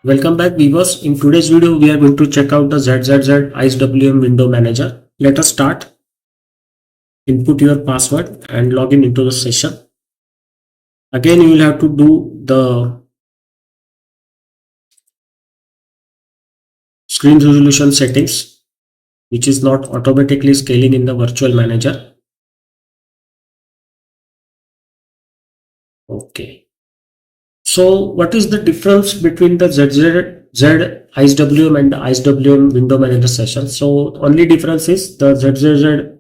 Welcome back viewers. In today's video we are going to check out the ZZZ-IceWM window manager. Let us start. Input your password and log in into the session. Again you will have to do the screen resolution settings, which is not automatically scaling in the virtual manager. Okay. So what is the difference between the ZZZ-IceWM and the IceWM window manager session? So only difference is the ZZZ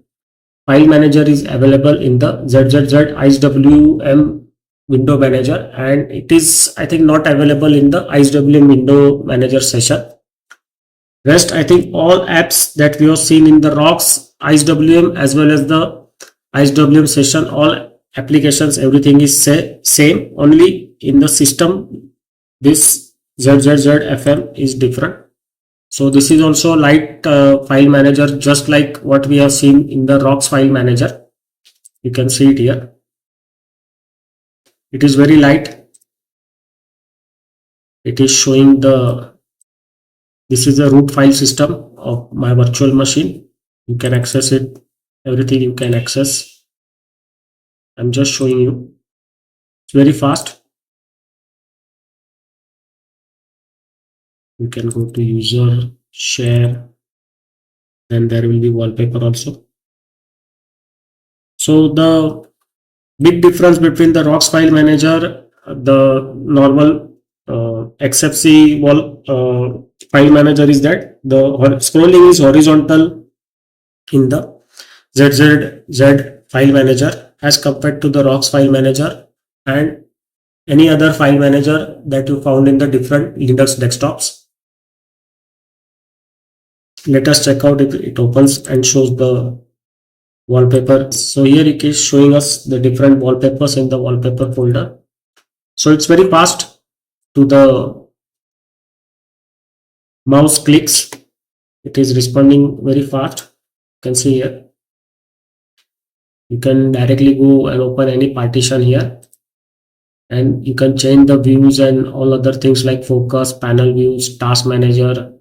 file manager is available in the ZZZ-IceWM window manager, and it is I think not available in the IceWM window manager session. Rest I think all apps that we have seen in the ROX IceWM as well as the IceWM session, all applications, everything is same. Only in the system this ZZZ-FM is different. So this is also light file manager, just like what we have seen in the ROX file manager. You can see it here. It is very light. It is showing this is the root file system of my virtual machine. You can access it, everything you can access. I'm just showing you. It's very fast. You can go to user, share, and there will be wallpaper also. So the big difference between the ROX file manager, the normal XFC file manager is that the scrolling is horizontal in the ZZZ file manager as compared to the ROX file manager and any other file manager that you found in the different Linux desktops. Let us check out if it opens and shows the wallpaper. So here it is showing us the different wallpapers in the wallpaper folder. So it's very fast to the mouse clicks. It is responding very fast. You can see here. You can directly go and open any partition here, and you can change the views and all other things like focus, panel views, task manager.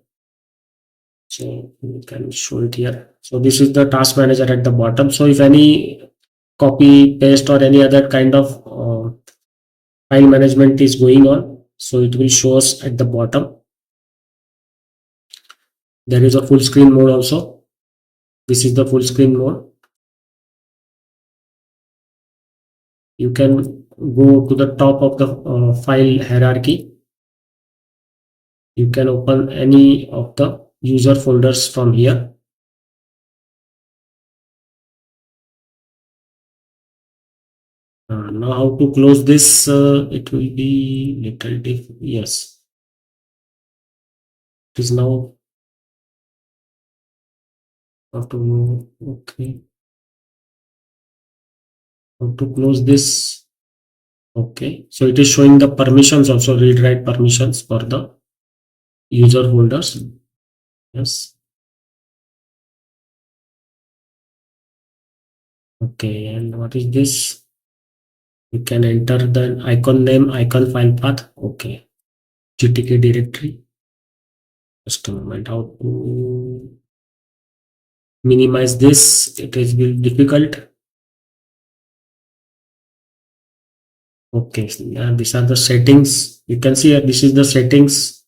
So we can show it here. So this is the task manager at the bottom. So if any copy, paste or any other kind of file management is going on, so it will show us at the bottom. There is a full screen mode also. This is the full screen mode. You can go to the top of the file hierarchy. You can open any of the user folders from here. Now how to close this? It will be little different. Yes, it is now how to okay. How to close this? Okay, so it is showing the permissions also, read write permissions for the user folders. Yes. Okay, and what is this? You can enter the icon name, icon file path. Okay, GTK directory. Just a moment. How to minimize this? It is difficult. Okay, these are the settings. You can see here, this is the settings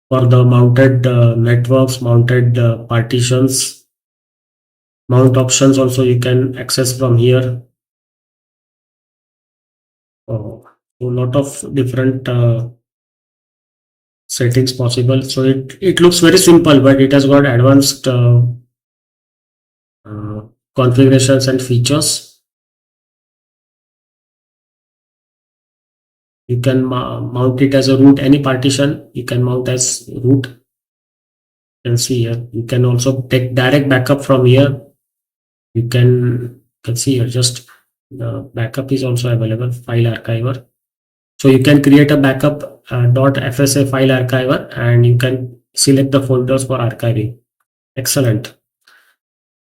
for the mounted networks, mounted partitions, mount options also you can access from here. So a lot of different settings possible. So it looks very simple, but it has got advanced configurations and features. You can mount it as a root, any partition you can mount as root. You can see here. You can also take direct backup from here. You can see here, just the backup is also available, file archiver. So you can create a backup .fsa file archiver and you can select the folders for archiving. Excellent.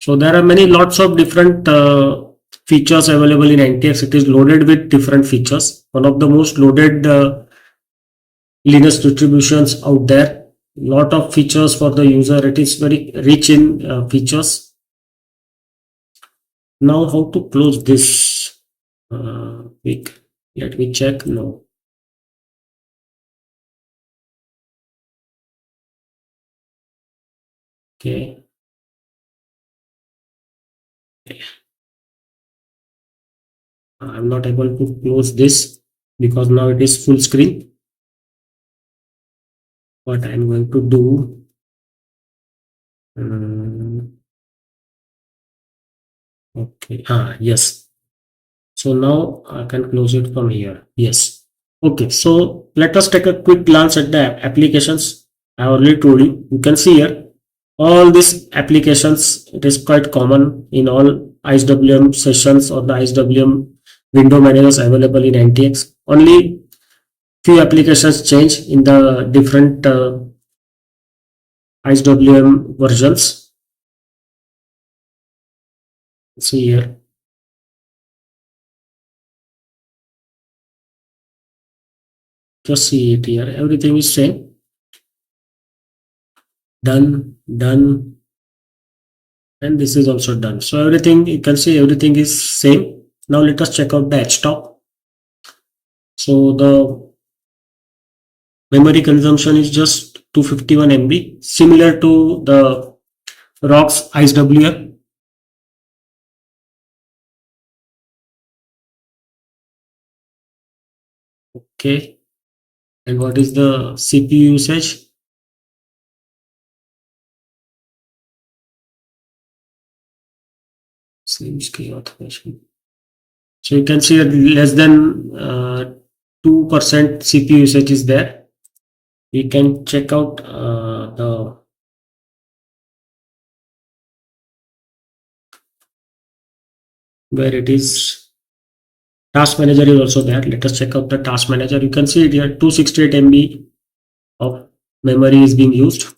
So there are lots of different features available in AntiX. It is loaded with different features. One of the most loaded Linux distributions out there. Lot of features for the user. It is very rich in features. Now how to close this? Let me check. No. Okay. I'm not able to close this because now it is full screen. What I'm going to do, okay, yes. So now I can close it from here. Yes. Okay, so let us take a quick glance at the applications. I already told you. You can see here all these applications. It is quite common in all IceWM sessions or the IceWM window managers available in AntiX. Only few applications change in the different IceWM versions. See here. Just see it here. Everything is same. Done, done, and this is also done. So everything, you can see everything is same. Now let us check out the htop. So the memory consumption is just 251 MB, similar to the ROX IceWM. Okay, and what is the CPU usage? Seems key automation. So you can see less than 2% CPU usage is there. We can check out the where it is. Task manager is also there. Let us check out the task manager. You can see it here, 268 MB of memory is being used.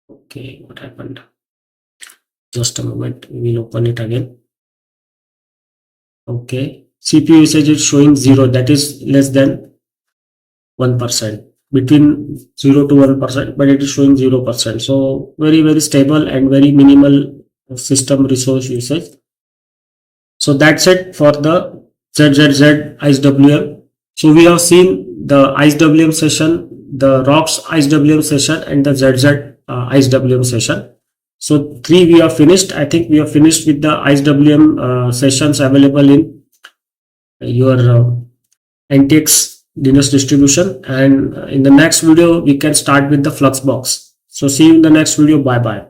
Okay, what happened? Just a moment, we will open it again. Okay, CPU usage is showing 0, that is less than 1%, between 0 to 1%, but it is showing 0%. So very stable and very minimal system resource usage. So that's it for the ZZZ-IceWM. So we have seen the IceWM session, the ROX IceWM session, and the ZZ-IceWM session. So 3 we have finished. I think we have finished with the IceWM sessions available in your AntiX Linux distribution, and in the next video we can start with the Fluxbox. So see you in the next video. Bye bye.